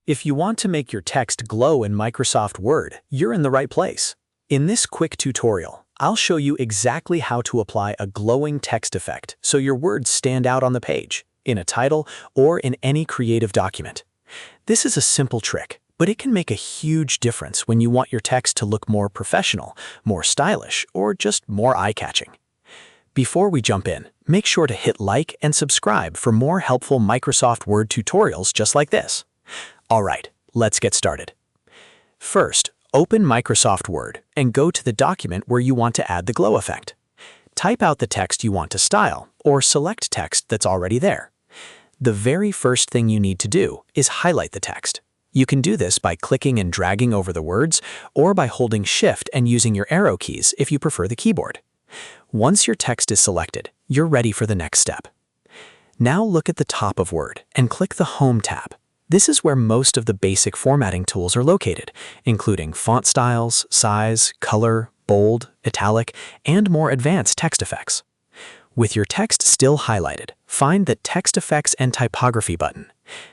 If you want to make your text glow in Microsoft Word, you're in the right place. In this quick tutorial, I'll show you exactly how to apply a glowing text effect so your words stand out on the page, in a title, or in any creative document. This is a simple trick, but it can make a huge difference when you want your text to look more professional, more stylish, or just more eye-catching. Before we jump in, make sure to hit like and subscribe for more helpful Microsoft Word tutorials just like this. All right, let's get started. First, open Microsoft Word and go to the document where you want to add the glow effect. Type out the text you want to style, or select text that's already there. The very first thing you need to do is highlight the text. You can do this by clicking and dragging over the words, or by holding Shift and using your arrow keys if you prefer the keyboard. Once your text is selected, you're ready for the next step. Now look at the top of Word and click the Home tab. This is where most of the basic formatting tools are located, including font styles, size, color, bold, italic, and more advanced text effects. With your text still highlighted, find the Text Effects and Typography button.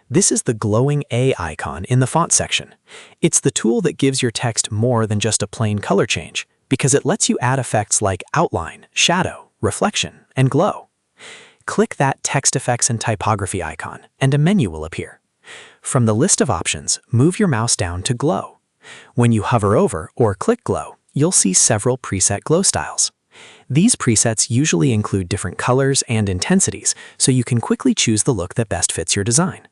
This is the glowing A icon in the font section. It's the tool that gives your text more than just a plain color change, because it lets you add effects like outline, shadow, reflection, and glow. Click that Text Effects and Typography icon, and a menu will appear. From the list of options, move your mouse down to Glow. When you hover over or click Glow, you'll see several preset glow styles. These presets usually include different colors and intensities, so you can quickly choose the look that best fits your design.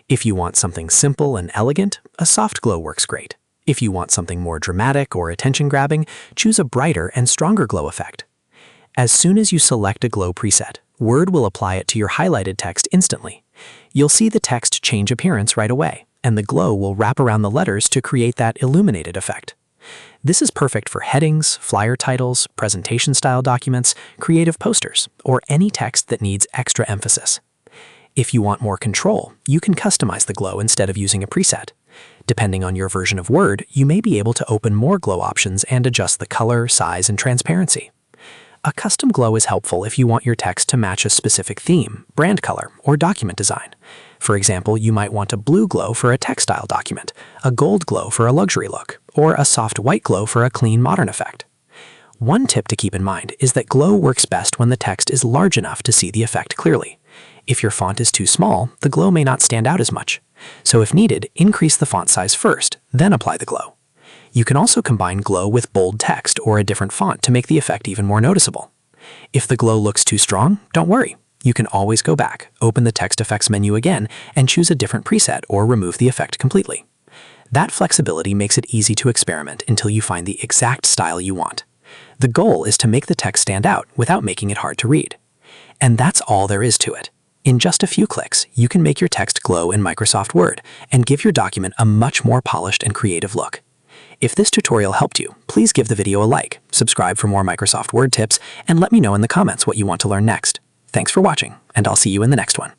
If you want something simple and elegant, a soft glow works great. If you want something more dramatic or attention-grabbing, choose a brighter and stronger glow effect. As soon as you select a glow preset, Word will apply it to your highlighted text instantly. You'll see the text change appearance right away, and the glow will wrap around the letters to create that illuminated effect. This is perfect for headings, flyer titles, presentation-style documents, creative posters, or any text that needs extra emphasis. If you want more control, you can customize the glow instead of using a preset. Depending on your version of Word, you may be able to open more glow options and adjust the color, size, and transparency. A custom glow is helpful if you want your text to match a specific theme, brand color, or document design. For example, you might want a blue glow for a textile document, a gold glow for a luxury look, or a soft white glow for a clean modern effect. One tip to keep in mind is that glow works best when the text is large enough to see the effect clearly. If your font is too small, the glow may not stand out as much. So if needed, increase the font size first, then apply the glow. You can also combine glow with bold text or a different font to make the effect even more noticeable. If the glow looks too strong, don't worry. You can always go back, open the Text Effects menu again, and choose a different preset or remove the effect completely. That flexibility makes it easy to experiment until you find the exact style you want. The goal is to make the text stand out without making it hard to read. And that's all there is to it. In just a few clicks, you can make your text glow in Microsoft Word and give your document a much more polished and creative look. If this tutorial helped you, please give the video a like, subscribe for more Microsoft Word tips, and let me know in the comments what you want to learn next. Thanks for watching, and I'll see you in the next one.